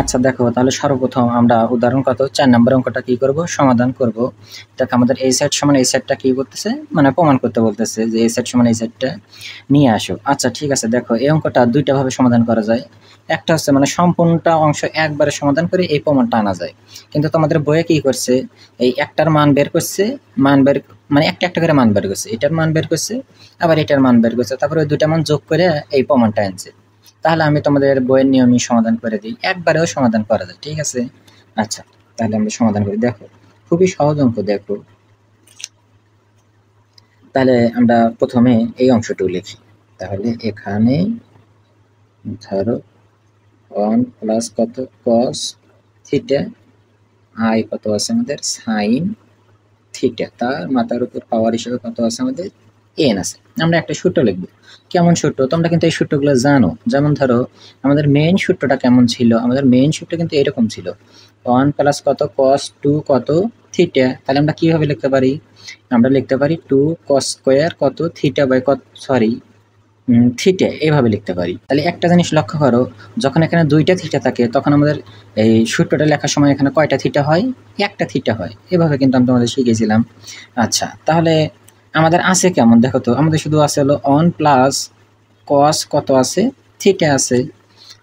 আচ্ছা দেখো, তাহলে সর্বপ্রথম আমরা উদাহরণ কত 4 নম্বর অঙ্কটা কি করব, সমাধান করব। দেখো আমাদের এই সেট সমান এই সেটটা কি করতেছে, মানে প্রমাণ করতে বলতেছে যে এই সেট সমান এই সেটটা নিয়ে আসো। আচ্ছা ঠিক আছে, দেখো এই অঙ্কটা দুইটা ভাবে সমাধান করা যায়। একটা হচ্ছে মানে সম্পূর্ণটা অংশ একবারে সমাধান করে এই প্রমাণটা আনা যায়, কিন্তু তোমাদের বইয়ে কি করছে, এই একটার মান বের করছে, মান বের মানে একটা একটা করে মান বের করছে, এটার মান বের করছে, আবার এটার মান বের করছে, তারপরে ওই দুইটা মান যোগ করে এই প্রমাণটা আনছে। তাহলে আমি তোমাদের বইয়ের নিয়মই সমাধান করে দিই, একবারেও সমাধান করা যায়, ঠিক আছে। আচ্ছা তাহলে আমরা সমাধান করি, দেখো খুবই সহজ অঙ্ক। দেখো তাহলে আমরা প্রথমে এই অংশটুকু লিখি। তাহলে এখানে ধরো 1 প্লাস কত কস থিটা, আই কত আছে আমাদের সাইন থিটা, তার মাথার উপর পাওয়ার হিসেবে কত আছে আমাদের এন আছে। আমরা একটা সূত্র লিখবো। কেমন সূত্র, তোমরা কিন্তু এই সূত্রগুলো জানো। যেমন ধরো আমাদের মেইন সূত্রটা কেমন ছিল, আমাদের মেইন সূত্র কিন্তু এরকম ছিল 1 প্লাস কত cos 2 কত থিটা। তাহলে আমরা কিভাবে লিখতে পারি, আমরা লিখতে পারি 2 cos স্কয়ার কত থিটা বাই কত, সরি থিটা, এইভাবে লিখতে পারি। তাহলে একটা জিনিস লক্ষ্য করো, যখন এখানে দুইটা থিটা থাকে তখন আমাদের এই সূত্রটা লেখার সময় এখানে কয়টা থিটা হয়, একটা থিটা হয়। এভাবে কিন্তু আমি তোমাদের শিখিয়েছিলাম। আচ্ছা তাহলে আমাদের আছে কেমন, দেখো তো আমাদের শুধু আছে হলো 1 প্লাস কস কত আছে থিটা আছে।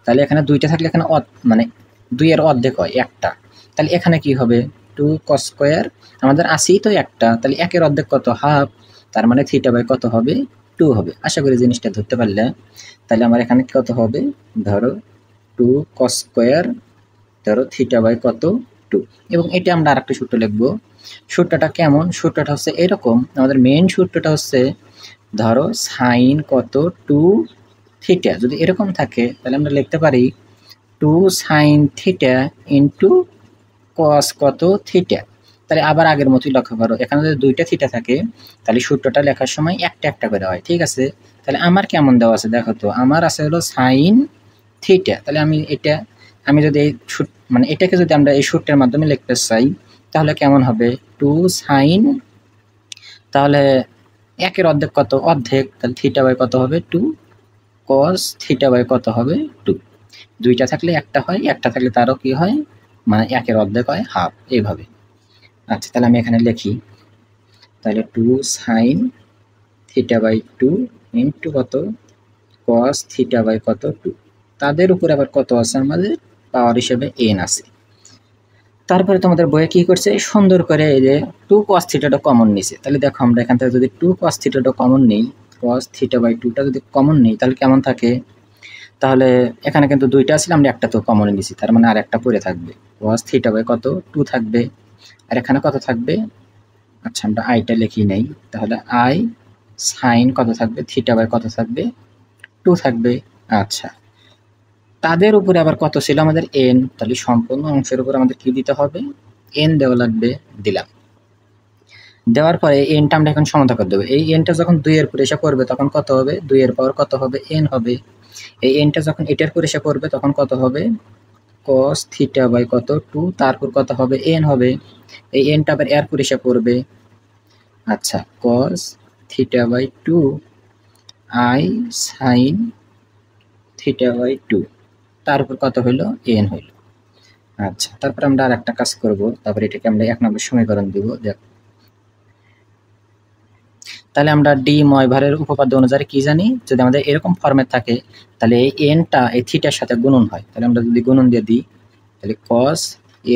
তাহলে এখানে দুইটা থাকলে এখানে মানে 2 এর অর্ধেক হয় একটা। তাহলে এখানে কি হবে 2 cos স্কয়ার, আমাদের আছেই তো একটা, তাহলে একের অর্ধেক কত হাফ, তার মানে থিটা বাই কত হবে 2 হবে। আশা করি জিনিসটা ধরতে পারলে। তাহলে আমার এখানে কত হবে, ধরো 2 cos স্কয়ার ধরো থিটা বাই কত 2। এবং এটা আমরা আরেকটা সূত্র লিখবো। সূত্রটা কেমন, সূত্রটা হচ্ছে এরকম, আমাদের মেইন সূত্রটা হচ্ছে ধরো সাইন কত 2 থিটা, যদি এরকম থাকে তাহলে আমরা লিখতে পারি 2 সাইন থিটা ইন্টু কস কত থিটা। তাহলে আবার আগের মতোই লক্ষ্য করো, এখানে যদি দুইটা থিটা থাকে তাহলে সূত্রটা লেখার সময় একটা একটা করে হয়, ঠিক আছে। তাহলে আমার কেমন দেওয়া আছে দেখো তো, আমার আছে হলো সাইন থিটা। তাহলে আমি যদি এই মানে এটাকে যদি আমরা এই সূত্রের মাধ্যমে লিখতে চাই তাহলে কেমন হবে 2 সাইন, তাহলে একের অর্ধেক কত অর্ধেক, তাহলে থিটা বাই কত হবে 2 cos থিটা বাই কত হবে 2। দুইটা থাকলে একটা হয়, একটা থাকলে তারও কি হয়, মানে একের অর্ধেক হয় হাফ, এইভাবে। আচ্ছা তাহলে আমি এখানে লিখি, তাহলে 2 সাইন থিটা বাই 2 ইন্টু কত cos থিটা বাই কত 2, তাদের উপরে আবার কত আছে আমাদের পাওয়ার হিসেবে n আছে। তারপরে তোমাদের বইয়ে কি করছে, সুন্দর করে এই যে 2 cos থিটাটা কমন নিছে। তাহলে দেখো আমরা এখান থেকে যদি 2 cos থিটাটা কমন নেই, cos থিটা বাই 2টা যদি কমন নেই তাহলে কেমন থাকে, তাহলে এখানে কিন্তু দুইটা ছিল, আমরা একটা তো কমন নিছি, তার মানে আর একটা পড়ে থাকবে cos থিটা বাই কত 2 থাকবে। আর এখানে কত থাকবে, আচ্ছা আমরা আইটা লিখি নেই, তাহলে আই সাইন কত থাকবে থিটা বাই কত থাকবে 2 থাকবে। আচ্ছা তাদের উপরে আবার কত ছিল আমাদের এন, তাহলে সম্পূর্ণ অংশের উপর আমাদের কি দিতে হবে, এন দেওয়া লাগবে, দিলাম। দেওয়ার পরে এনটা আমরা এখন সমাধান করে দেবো। এই এনটা যখন 2 এর উপরে এসে পড়বে তখন কত হবে, 2 এর পাওয়ার কত হবে এন হবে। এই এনটা যখন এটার উপরে এসে পড়বে তখন কত হবে cos থিটা বাই কত 2, তারপর কত হবে এন হবে। এই এনটা আবার এর উপরে এসে পড়বে, আচ্ছা cos theta by 2 i sine theta by 2, তারপর কত হইলো এন হইলো। আচ্ছা তারপর আমরা আর একটা কাজ করব, তারপর এটাকে আমরা 1 নম্বর সমীকরণ দিব। দেখ তাহলে আমরা ডি ময়ভারের উপপাদ্য অনুযায়ী কি জানি, যদি আমাদের এরকম ফর্মেট থাকে তাহলে এই এনটা এই থিটার সাথে গুণন হয়। তাহলে আমরা যদি গুণন দিয়ে দিই তাহলে cos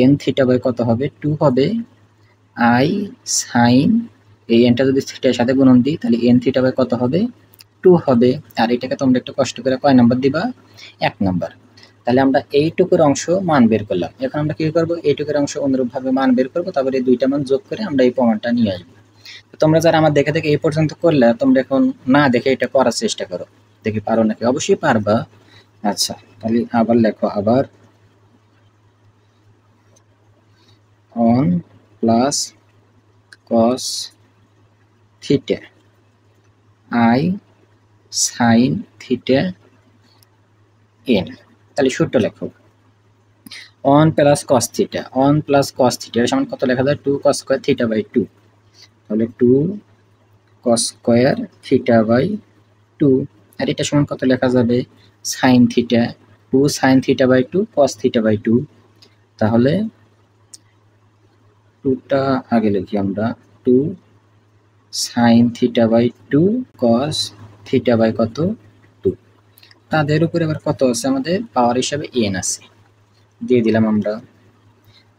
n থিটা বাই কত হবে 2 হবে আই সাইন, এই এনটা যদি থিটার সাথে গুণন দিই তাহলে n থিটা বাই কত হবে 2 হবে। আর এটাকে তোমরা একটু কষ্ট করে কয় নাম্বার দিবা, 1 নাম্বার। তাহলে আমরা এইটুকুর অংশ মান বের করলাম। এখন আমরা কি করব, এইটুকুর অংশ অনুরূপভাবে মান বের করব, তারপরে এই দুইটা মান যোগ করে আমরা এই প্রমাণটা নিয়ে আসবো। তোমরা যারা আমার দেখে দেখে এই পর্যন্ত করলে, তোমরা এখন না দেখে এটা করার চেষ্টা করো, দেখি পারো নাকি, অবশ্যই পারবা। আচ্ছা তাহলে আবার লেখো, আবার 1 plus cos theta I sine theta N. তাহলে সূত্র লেখো 1 plus cos theta, 1 plus cos theta এর সমান কত লেখা যায় 2 cos স্কয়ার থিটা বাই 2। তাহলে 2 cos স্কয়ার থিটা বাই 2, আর এটা সমান কত লেখা যাবে sine theta 2 sin theta by 2 cos theta by 2। তাহলে 2টা আগে লিখি আমরা, 2 sin theta by 2 cos theta by কত 2। তাদের উপরে আবার কত আছে আমাদের পাওয়ার হিসাবে n আছে, দিয়ে দিলাম আমরা।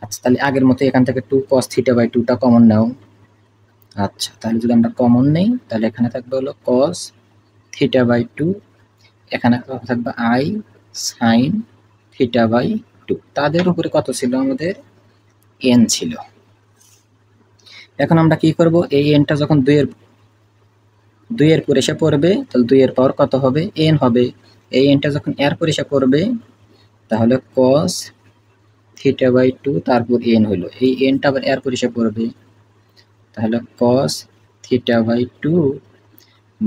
আচ্ছা, তাহলে আগের মতো এখান থেকে 2 cos থিটা বাই 2টা কমন নাও। আচ্ছা, তাহলে যদি আমরা কমন নেই তাহলে এখানে থাকবে হলো cos থিটা বাই 2, এখানে থাকবে i sin থিটা বাই 2। তাদের উপরে কত ছিল আমাদের n ছিল। এখন আমরা কি করব, এই nটা যখন 2 এর পর এসে পড়বে তাহলে 2 এর পাওয়ার কত হবে n হবে। এই nটা যখন এর পর এসে পড়বে তাহলে cos থিটা বাই 2 তারপর n হলো, এই nটা আবার এর পর এসে পড়বে, তাহলে cos theta by 2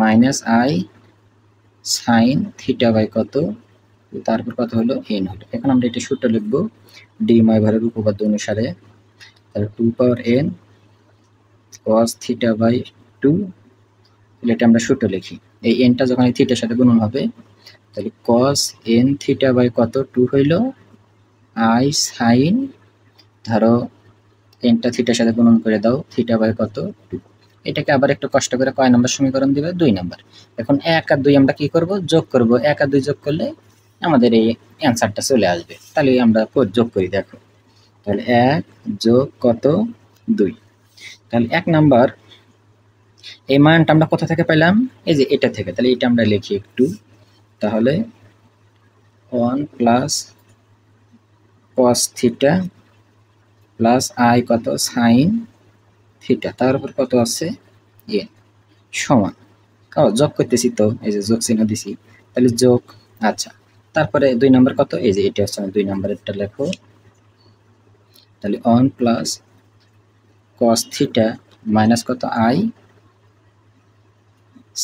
minus i sin theta by কত তারপর কত হলো n হলো। এখন আমরা এটা সূত্র লিখব ডি মাইভারের উপপাদ্য অনুসারে। তাহলে 2 পাওয়ার n cos থিটা বাই 2, এটা আমরা সূত্র লিখি। এই nটা যখন এই থিটার সাথে গুণন হবে তাহলে cos n থিটা বাই কত 2 হইল i sin, ধরো nটা থিটার সাথে গুণন করে দাও, থিটা বাই কত 2। এটাকে আবার একটু কষ্ট করে কয় নম্বর সমীকরণ দিবে 2 নম্বর। এখন 1 আর 2 আমরা কি করব যোগ করব, 1 আর 2 যোগ করলে আমাদের এই অ্যানসারটা চলে আসবে। তাহলে আমরা যোগ করি, দেখো তাহলে 1 যোগ কত 2। তাহলে 1 নাম্বার এই মানটা আমরা কোথা থেকে পেলাম, এই যে এটা থেকে। তাহলে এটা আমরা লিখি একটু, তাহলে 1 plus cos theta plus i কত sin থিটা, তার উপর কত আছে n সমান, যোগ করতেছি তো এই যে যোগ চিহ্ন দিছি, তাহলে যোগ। আচ্ছা, তারপরে 2 নাম্বার কত, এই যে এটা হচ্ছে 2 নাম্বারেরটা লেখো, তাহলে 1 প্লাস cos থিটা মাইনাস কত i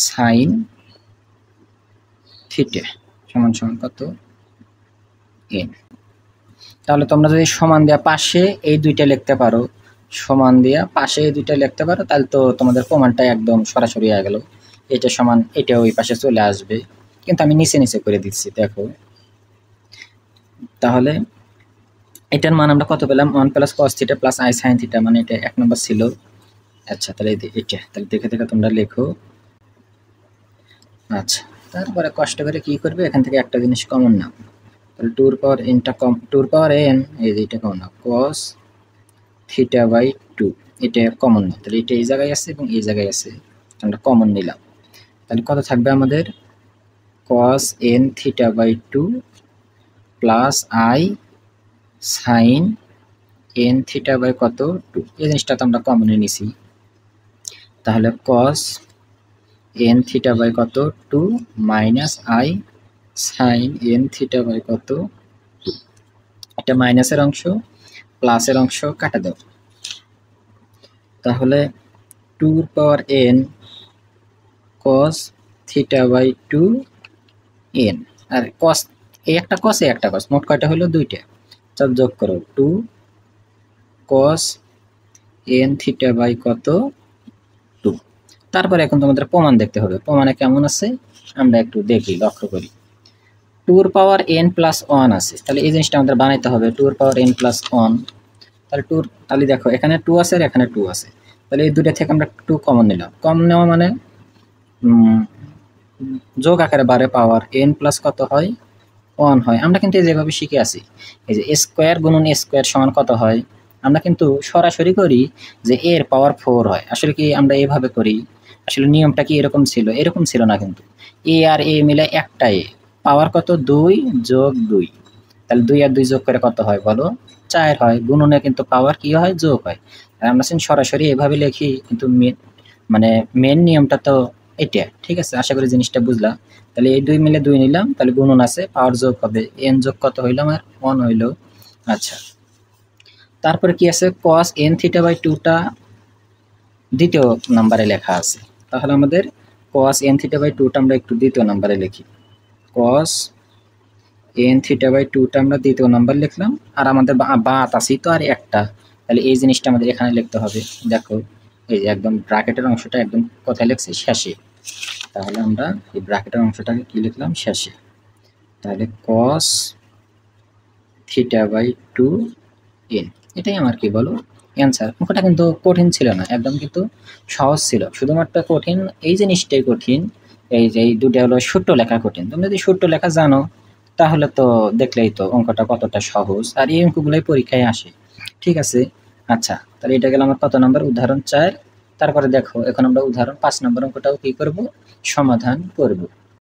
sin থিটা সমান সমান কত n। তাহলে তোমরা যদি সমান দেওয়া পাশে এই দুইটা লিখতে পারো, সমান দেওয়া পাশে এই দুইটা লিখতে পারো, তাহলে তো তোমাদের প্রমাণটা একদম সরাসরি হয়ে গেল। এটা সমান এটা ওই পাশে চলে আসবে, কিন্তু আমি নিচে নিচে করে দিচ্ছি, দেখো। তাহলে এটার মান আমরা কত পেলাম, 1 plus cos theta plus i sin theta, মানে এটা 1 নম্বর ছিল। আচ্ছা, তাহলে এটা তাহলে দেখে দেখে তোমরা লেখো। আচ্ছা, তারপরে কষ্ট করে কি করবে, এখান থেকে একটা জিনিস কমন নাও, তাহলে 2 এর পাওয়ার n টা কম, 2 এর পাওয়ার n, এই যে এটা কমন নাও, cos থিটা বাই 2 এটা কমন নাও। তাহলে এটা এই জায়গায় আছে এবং এই জায়গায় আছে, আমরা কমন নিলাম। তাহলে কত থাকবে আমাদের cos n theta by 2 plus i sin n theta by কত 2, এই জিনিসটা তো আমরা কমন নিয়েছি। তাহলে cos n থিটা বাই কত 2 minus i sin n theta by কত 2, এটা মাইনাসের অংশ প্লাসের অংশ কাটা দাও। তাহলে 2 এর power n cos theta by 2 n, আর cos এই একটা cos এই একটা cos, মোট কয়টা হলো দুইটা, সব যোগ করো 2 cos n থিটা বাই কত 2। তারপরে এখন তোমাদের প্রমাণ দেখতে হবে, প্রমাণে কেমন আছে আমরা একটু দেখি, লক্ষ্য করি। 2 এর পাওয়ার n প্লাস 1 আছে, তাহলে এই জিনিসটা আমাদের বানাইতে হবে 2 এর পাওয়ার n প্লাস 1। তাহলে 2, তাহলে দেখো এখানে 2 আছে আর এখানে 2 আছে, তাহলে এই দুটো থেকে আমরা 2 কমন নিলাম। কমন নেওয়া মানে যোগ আকারে বারে পাওয়ার n প্লাস কত হয় 1 হয়। আমরা কিন্তু যেভাবে শিখে আছি, এই যে স্কোয়ার গুণন স্কোয়ার সমান কত হয়, আমরা কিন্তু সরাসরি করি যে a এর পাওয়ার 4 হয়। আসলে কি আমরা এইভাবে করি, আসলে নিয়মটা কি এরকম ছিল, এরকম ছিল না, কিন্তু a আর a মিলে একটা a, পাওয়ার কত 2 যোগ 2, তাহলে 2 আর 2 যোগ করে কত হয় বলো 4 হয়। গুণনে কিন্তু পাওয়ার কি হয় যোগ হয়। আর আমরা সরাসরি এভাবে লিখি, কিন্তু মানে মেন নিয়মটা তো এটা, ঠিক আছে। আশা করি জিনিসটা বুঝলা। তাহলে এই 2 মিলে 2 নিলাম, তাহলে গুণন আছে, পাওয়ার যোগ হবে, n যোগ কত হইল আমার 1 হইল। আচ্ছা, তারপরে কি আছে cos n থিটা বাই 2টা দ্বিতীয় নম্বরে লেখা আছে, তাহলে আমাদের cos n থিটা বাই 2টা আমরা একটু দ্বিতীয় নম্বরে লিখি। cos n থিটা বাই 2টা আমরা দ্বিতীয় নাম্বার লিখলাম, আর আমাদের বাত আছে তো আর একটা, তাহলে এই জিনিসটা আমাদের এখানে লিখতে হবে। দেখো এই যে একদম ব্র্যাকেটের অংশটা একদম কোথায় লিখছি শেষে, তাহলে আমরা এই ব্র্যাকেটের অংশটাকে কি লিখলাম শেষে। তাহলে cos θ/2 n, এটাই আমার কি বলো অ্যান্সার। অঙ্কটা কিন্তু কঠিন ছিল না, একদম কিন্তু সহজ ছিল। শুধুমাত্র কঠিন এই জিনিসটাই কঠিন, এই যে এই দুটো হলো সূত্র লেখা কঠিন। তুমি যদি সূত্র লেখা জানো তাহলে তো দেখলেই তো অঙ্কটা কতটা সহজ, আর এই অঙ্কগুলোই পরীক্ষায় আসে। ঠিক আছে, আচ্ছা তাহলে এটা গেল আমার কত নম্বর উদাহরণ 4। তারপরে দেখো এখন আমরা উদাহরণ 5 নম্বর অঙ্কটাও কি করব, সমাধান করব।